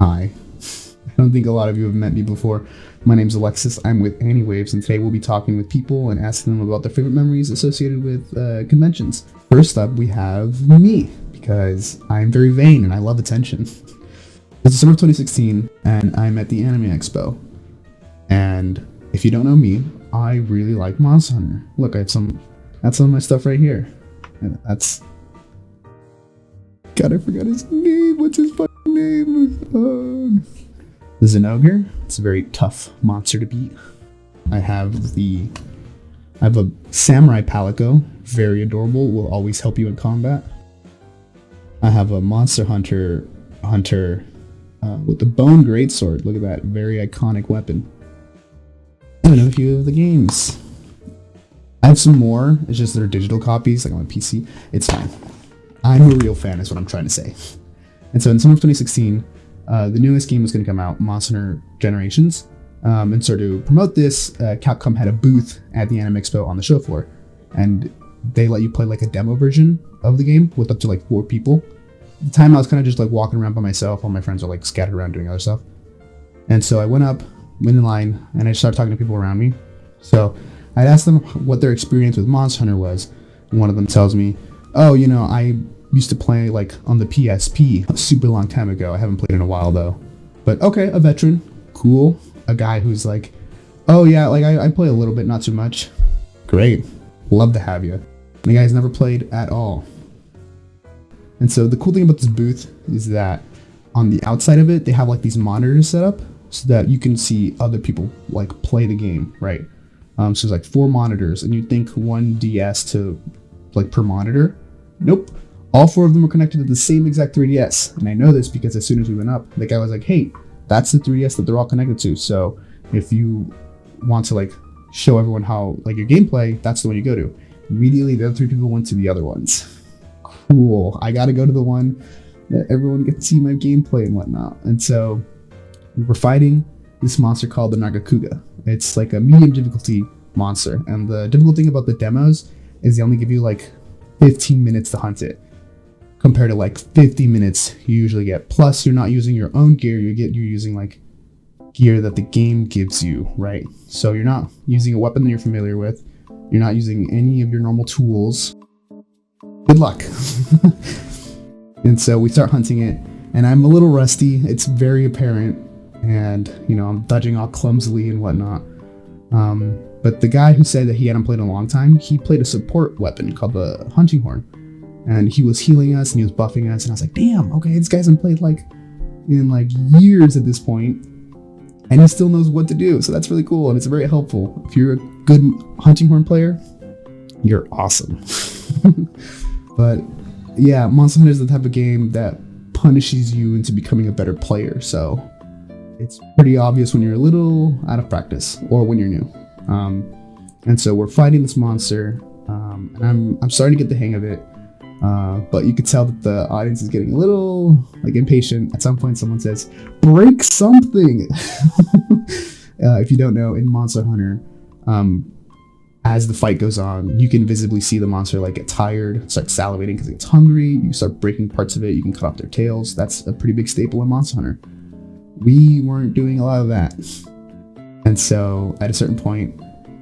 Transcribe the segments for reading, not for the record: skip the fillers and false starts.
Hi. I don't think a lot of you have met me before. My name's Alexis. I'm with Anywaves, and today we'll be talking with people and asking them about their favorite memories associated with conventions. First up, we have me, because I'm very vain and I love attention. It's December of 2016, and I'm at the Anime Expo. And if you don't know me, I really like Monster Hunter. Look, that's some of my stuff right here. And that's... God, I forgot his name. What's his fucking name? The Zenogre. It's a very tough monster to beat. I have a Samurai Palico, very adorable, will always help you in combat. I have a Monster Hunter with the Bone Greatsword. Look at that, very iconic weapon. And another few of the games. I have some more, it's just they're digital copies, like on my PC. It's fine. I'm a real fan, is what I'm trying to say. And so in summer of 2016, the newest game was going to come out, Monster Hunter Generations. And so to promote this, Capcom had a booth at the Anime Expo on the show floor. And they let you play like a demo version of the game with up to like 4 people. At the time I was kind of just like walking around by myself while my friends were like scattered around doing other stuff. And so I went in line, and I started talking to people around me. So I'd asked them what their experience with Monster Hunter was. And one of them tells me, oh, you know, I used to play like on the PSP a super long time ago. I haven't played in a while though. But okay, a veteran, cool. A guy who's like, oh yeah, like I play a little bit, not too much. Great, love to have you. And the guy's never played at all. And so the cool thing about this booth is that on the outside of it, they have like these monitors set up so that you can see other people like play the game, right? So there's like 4 monitors, and you'd think 1 DS to like per monitor. Nope. All 4 of them were connected to the same exact 3DS. And I know this because as soon as we went up, the guy was like, hey, that's the 3DS that they're all connected to. So if you want to like show everyone how like your gameplay, that's the one you go to. Immediately the other 3 people went to the other ones. Cool. I got to go to the one that everyone gets to see my gameplay and whatnot. And so we're fighting this monster called the Nagakuga. It's like a medium difficulty monster. And the difficult thing about the demos is they only give you like 15 minutes to hunt it, compared to like 50 minutes you usually get. Plus, you're not using your own gear, you're using like gear that the game gives you, right? So you're not using a weapon that you're familiar with, you're not using any of your normal tools. Good luck. And so we start hunting it, and I'm a little rusty, it's very apparent, and you know, I'm dodging all clumsily and whatnot. But the guy who said that he hadn't played in a long time, he played a support weapon called the hunting horn. And he was healing us and he was buffing us, and I was like, damn, okay, this guy hasn't played like in like years at this point, and he still knows what to do. So that's really cool, and it's very helpful. If you're a good hunting horn player, you're awesome. But yeah, Monster Hunter is the type of game that punishes you into becoming a better player. So it's pretty obvious when you're a little out of practice or when you're new. And so we're fighting this monster, and I'm starting to get the hang of it. But you could tell that the audience is getting a little like impatient. At some point someone says, break something. If you don't know, in Monster Hunter, as the fight goes on, you can visibly see the monster like get tired, start salivating because it gets hungry. You start breaking parts of it, you can cut off their tails. That's a pretty big staple in Monster Hunter. We weren't doing a lot of that. And so at a certain point,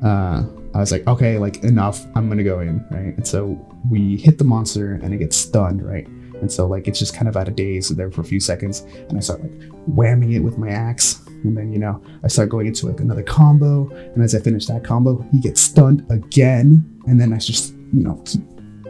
I was like, okay, like enough, I'm gonna go in, right? And so we hit the monster and it gets stunned, right? And so like it's just kind of out of daze there for a few seconds, and I start like whamming it with my axe, and then, you know, I start going into like another combo, and as I finish that combo, he gets stunned again, and then I just, you know, keep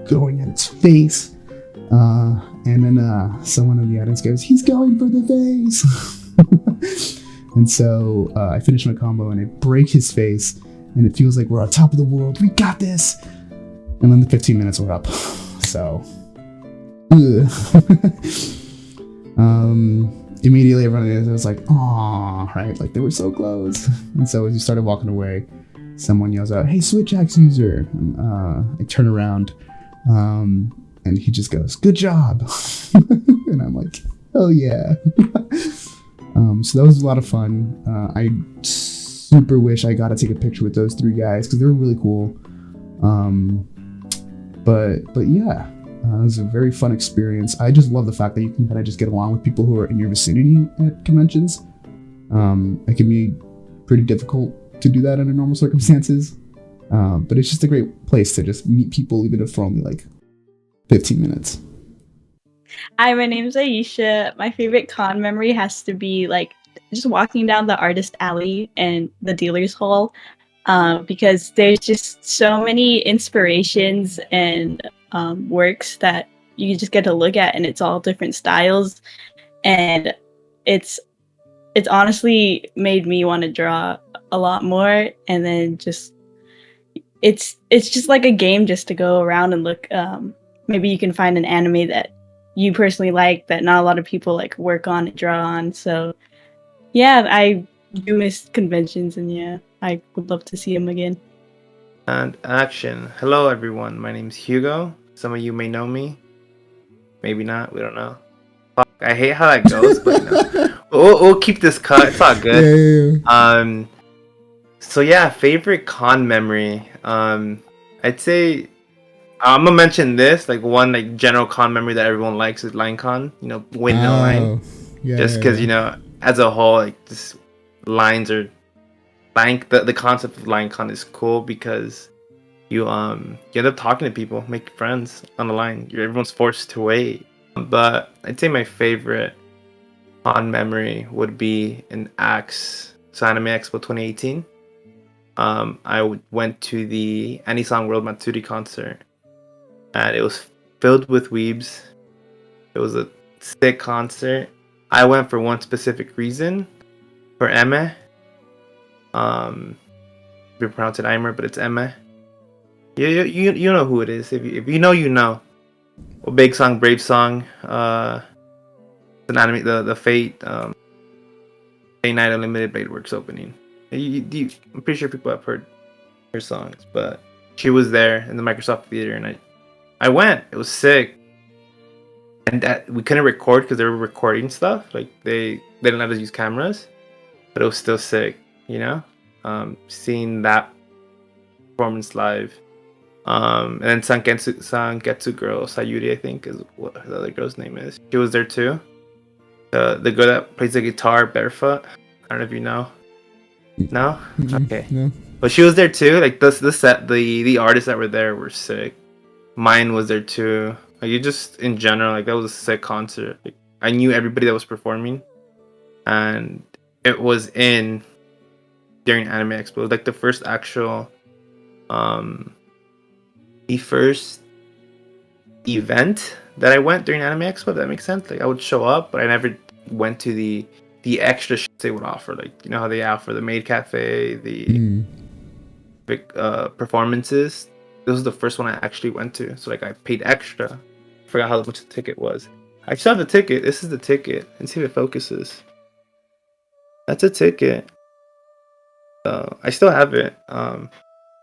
going at its face, and then someone in the audience goes, he's going for the face. And so I finish my combo and I break his face, and it feels like we're on top of the world. We got this. And then the 15 minutes were up. So immediately everyone was like, "Aw," right? Like they were so close. And so as you started walking away, someone yells out, "Hey, switch axe user!" And I turn around, and he just goes, "Good job!" And I'm like, "Oh yeah!" So that was a lot of fun. I super wish I got to take a picture with those 3 guys because they were really cool. But yeah, It was a very fun experience. I just love the fact that you can kind of just get along with people who are in your vicinity at conventions. It can be pretty difficult to do that under normal circumstances, but it's just a great place to just meet people, even if for only like 15 minutes. Hi, my name's Aisha. My favorite con memory has to be like just walking down the artist alley and the dealer's hall, because there's just so many inspirations and works that you just get to look at, and it's all different styles, and it's honestly made me want to draw a lot more. And then just it's just like a game just to go around and look. Maybe you can find an anime that you personally like that not a lot of people like work on and draw on. So yeah, I do miss conventions, and yeah, I would love to see them again. And action. Hello everyone, my name's Hugo. Some of you may know me, maybe not, we don't know. Fuck, I hate how that goes, but you know, we'll keep this cut, it's all good. Yeah. So yeah, favorite con memory. I'd say I'm gonna mention this, like one like general con memory that everyone likes is line con, you know, winning a line. Yeah, just because, you know, as a whole, like this lines are the concept of line con is cool because you end up talking to people, make friends on the line. Everyone's forced to wait. But I'd say my favorite con memory would be in Anime Expo 2018. I went to the Anisong World Matsuri concert, and it was filled with weebs. It was a sick concert. I went for one specific reason, for Eme. You pronounce it Eimer, but it's Eme. You know who it is. If you know, you know. A big song, brave song. The anime, the Fate, Fate Night Unlimited Blade Works opening. I'm pretty sure people have heard her songs, but she was there in the Microsoft Theater, and I went. It was sick. And that we couldn't record because they were recording stuff. Like they didn't let us use cameras, but it was still sick, you know. Seeing that performance live, and then Sangetsu girl Sayuri, I think is what the other girl's name is. She was there too. The girl that plays the guitar barefoot. I don't know if you know. No? Okay. No. But she was there too. Like the artists that were there were sick. Mine was there too. Like, you just in general, like that was a sick concert. Like, I knew everybody that was performing, and it was during Anime Expo, like the first actual, the first event that I went during Anime Expo. If that makes sense. Like I would show up, but I never went to the extra shit they would offer. Like, you know how they offer the Maid Café, the big performances. This was the first one I actually went to. So like I paid extra. Forgot how much the ticket was. I still have the ticket. This is the ticket. Let's see if it focuses. That's a ticket. So I still have it.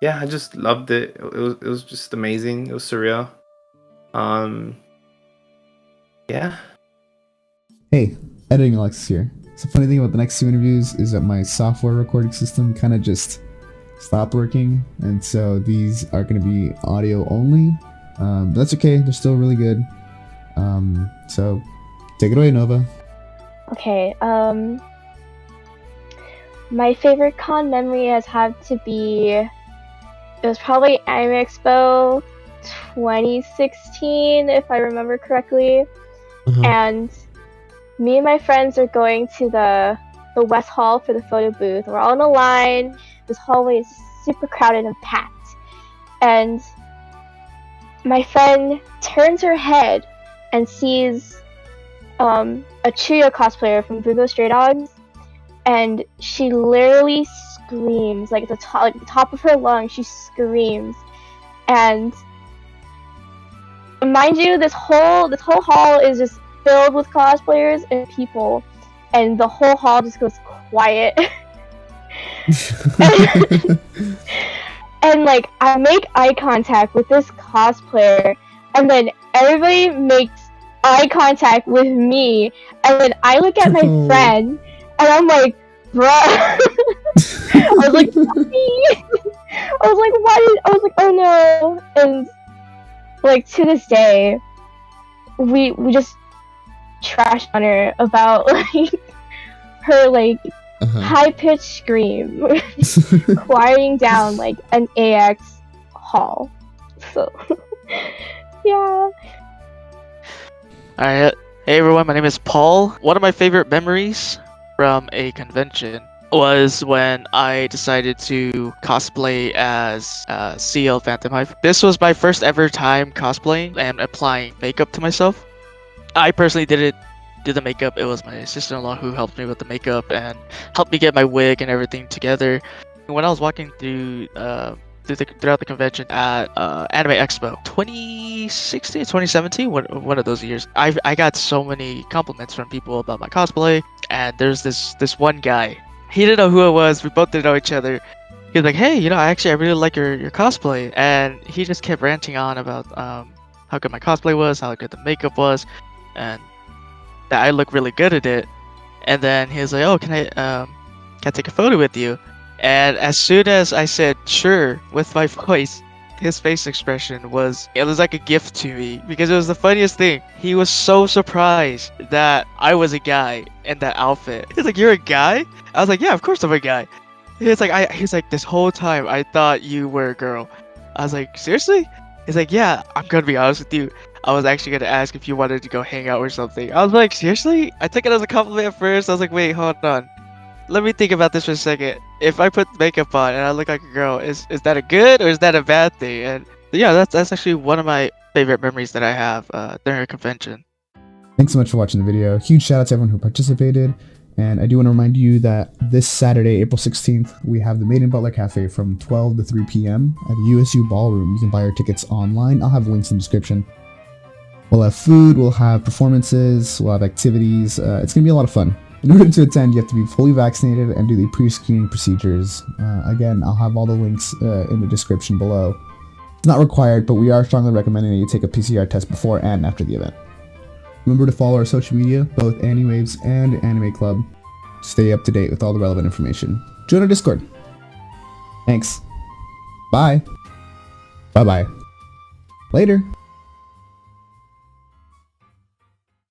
Yeah, I just loved it. It was just amazing. It was surreal. Yeah. Hey, editing Alexis here. So funny thing about the next two interviews is that my software recording system kind of just stopped working, and so these are going to be audio only. That's okay, they're still really good. So take it away, Nova. Okay, my favorite con memory has had to be, it was probably Anime Expo 2016, if I remember correctly. And me and my friends are going to the West Hall for the photo booth. We're all in a line. This hallway is super crowded and packed. And my friend turns her head and sees a Chuyo cosplayer from Bungo Stray Dogs, and she literally screams, like the top of her lungs. She screams, and mind you, this whole hall is just filled with cosplayers and people, and the whole hall just goes quiet. And like I make eye contact with this cosplayer, and then everybody makes eye contact with me, and then I look at my friend, and I'm like, bruh. I was like, me. I was like, oh no. And like to this day, we just trashed on her about like her like high pitched scream quieting down like an AX hall. So yeah. Alright, hey everyone, my name is Paul. One of my favorite memories from a convention was when I decided to cosplay as CL Phantom Hive. This was my first ever time cosplaying and applying makeup to myself. I personally didn't do the makeup. It was my sister-in-law who helped me with the makeup and helped me get my wig and everything together. When I was walking through throughout the convention at Anime Expo 2016, 2017, one of those years, I got so many compliments from people about my cosplay. And there's this one guy. He didn't know who it was. We both didn't know each other. He was like, "Hey, I really like your cosplay," and he just kept ranting on about how good my cosplay was, how good the makeup was, and that I look really good at it. And then he was like, "Oh, can I take a photo with you?" And as soon as I said sure with my voice, his face expression was like a gift to me, because it was the funniest thing. He was so surprised that I was a guy in that outfit. He's like, "You're a guy?" I was like, "Yeah, of course I'm a guy." He's like, "This whole time I thought you were a girl." I was like, "Seriously?" He's like, "Yeah, I'm gonna be honest with you. I was actually gonna ask if you wanted to go hang out or something." I was like, "Seriously?" I took it as a compliment at first. I was like, "Wait, hold on. Let me think about this for a second. If I put makeup on and I look like a girl, is that a good or is that a bad thing?" And yeah, that's actually one of my favorite memories that I have during a convention. Thanks so much for watching the video. Huge shout out to everyone who participated. And I do want to remind you that this Saturday, April 16th, we have the Maid in Butler Café from 12 to 3 p.m. at the USU Ballroom. You can buy your tickets online. I'll have links in the description. We'll have food, we'll have performances, we'll have activities. It's going to be a lot of fun. In order to attend, you have to be fully vaccinated and do the pre-screening procedures. Again, I'll have all the links in the description below. It's not required, but we are strongly recommending that you take a PCR test before and after the event. Remember to follow our social media, both AniWaves and Anime Club, to stay up to date with all the relevant information. Join our Discord. Thanks. Bye. Bye-bye. Later.